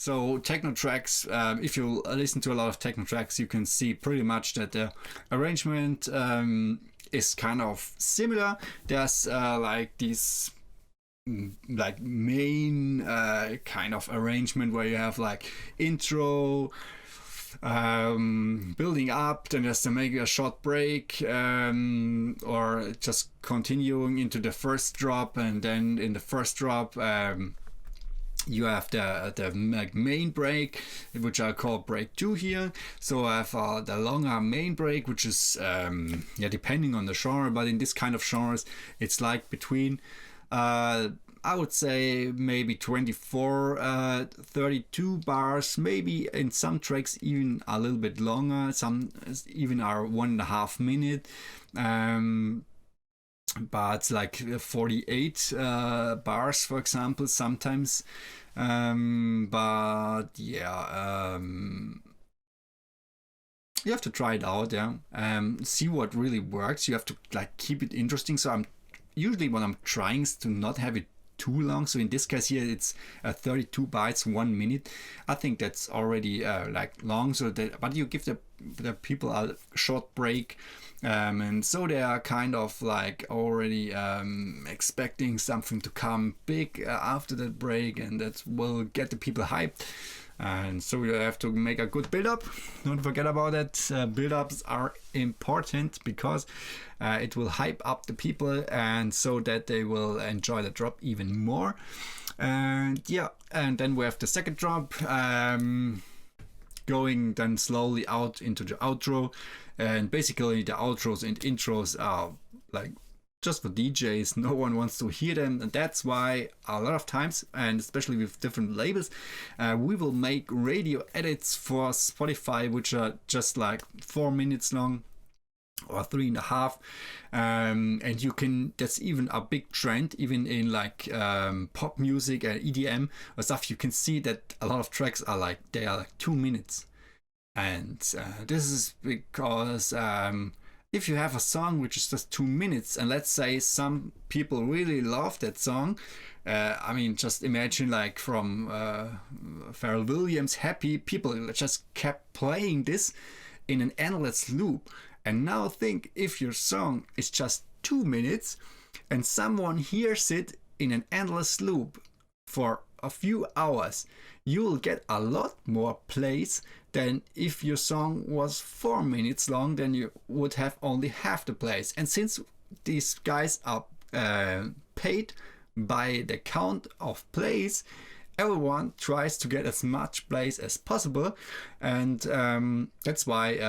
So techno tracks, if you listen to a lot of techno tracks, you can see pretty much that the arrangement is kind of similar. There's like these like main kind of arrangement where you have like intro, building up, then there's to make a short break, or just continuing into the first drop, and then in the first drop you have the main break, which I call break 2 here. So I have the longer main break, which is depending on the genre, but in this kind of genres it's like between I would say maybe 24 32 bars, maybe in some tracks even a little bit longer, some even are 1.5 minutes, but like 48 bars for example sometimes, but yeah, you have to try it out, see what really works. You have to like keep it interesting. So I'm usually, when I'm trying, is to not have it too long. So in this case here it's 32 bytes 1 minute. I think that's already like long, so that, but you give the people a short break, and so they are kind of like already expecting something to come big after that break, and that will get the people hyped. And so you have to make a good build-up. Don't forget about that. Build-ups are important because it will hype up the people, and so that they will enjoy the drop even more. And yeah, and then we have the second drop, going then slowly out into the outro. And basically the outros and intros are like just for DJs. No one wants to hear them, and that's why a lot of times, and especially with different labels, we will make radio edits for Spotify which are just like 4 minutes long or 3.5, and you can, that's even a big trend even in like pop music and EDM or stuff. You can see that a lot of tracks are like, they are like 2 minutes, and this is because if you have a song which is just 2 minutes, and let's say some people really love that song, I mean, just imagine like from Pharrell Williams, Happy, people just kept playing this in an endless loop. And now think, if your song is just 2 minutes and someone hears it in an endless loop for a few hours, you will get a lot more plays than if your song was 4 minutes long. Then you would have only half the plays. And since these guys are paid by the count of plays, everyone tries to get as much plays as possible, and that's why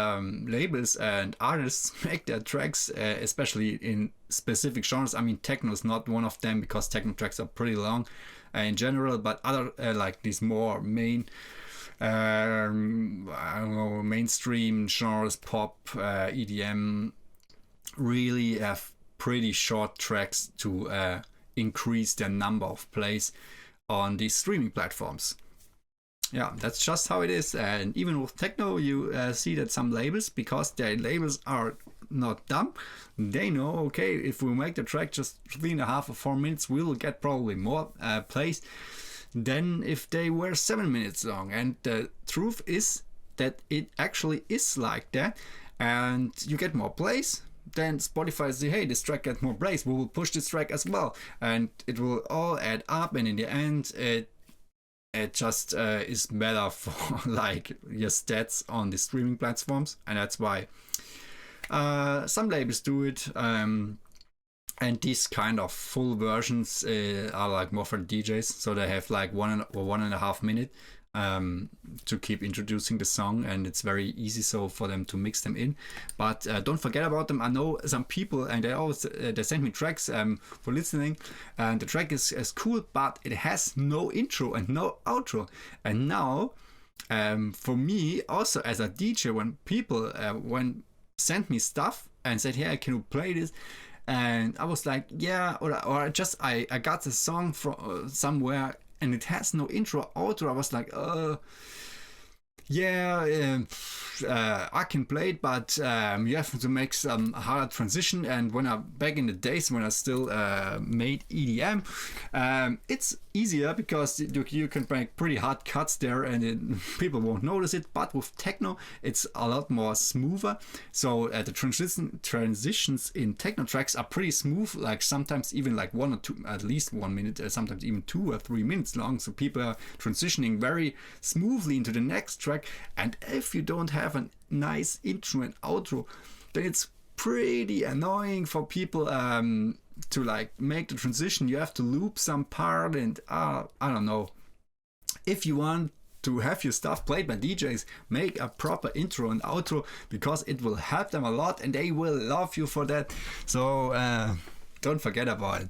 labels and artists make their tracks, especially in specific genres. I mean, techno is not one of them because techno tracks are pretty long in general, but other like these more main I don't know, mainstream genres, pop, EDM, really have pretty short tracks to increase their number of plays on these streaming platforms. Yeah, that's just how it is. And even with techno, you see that some labels, because their labels are not dumb, they know, okay, if we make the track just 3.5 or 4 minutes, we will get probably more plays than if they were 7 minutes long. And the truth is that it actually is like that, and you get more plays. Then Spotify say, hey, this track gets more plays, we will push this track as well, and it will all add up, and in the end it just is better for like your stats on the streaming platforms. And that's why some labels do it, and these kind of full versions are like more for DJs, so they have like 1.5 minutes to keep introducing the song, and it's very easy so for them to mix them in. But don't forget about them. I know some people, and they always they send me tracks for listening, and the track is cool, but it has no intro and no outro. And now for me also as a DJ, when people when send me stuff and said, hey, can you play this? And I was like, yeah, or just I got the song from somewhere and it has no intro outro. I was like, Yeah, I can play it, but you have to make some hard transition. And when I back in the days when I still made EDM, it's easier because you can make pretty hard cuts there, and people won't notice it. But with techno, it's a lot more smoother. So the transitions in techno tracks are pretty smooth. Like sometimes even like 1 or 2, at least 1 minute, sometimes even 2 or 3 minutes long. So people are transitioning very smoothly into the next track. And if you don't have a nice intro and outro, then it's pretty annoying for people to like make the transition. You have to loop some part, and I don't know. If you want to have your stuff played by DJs, make a proper intro and outro, because it will help them a lot and they will love you for that. So don't forget about it.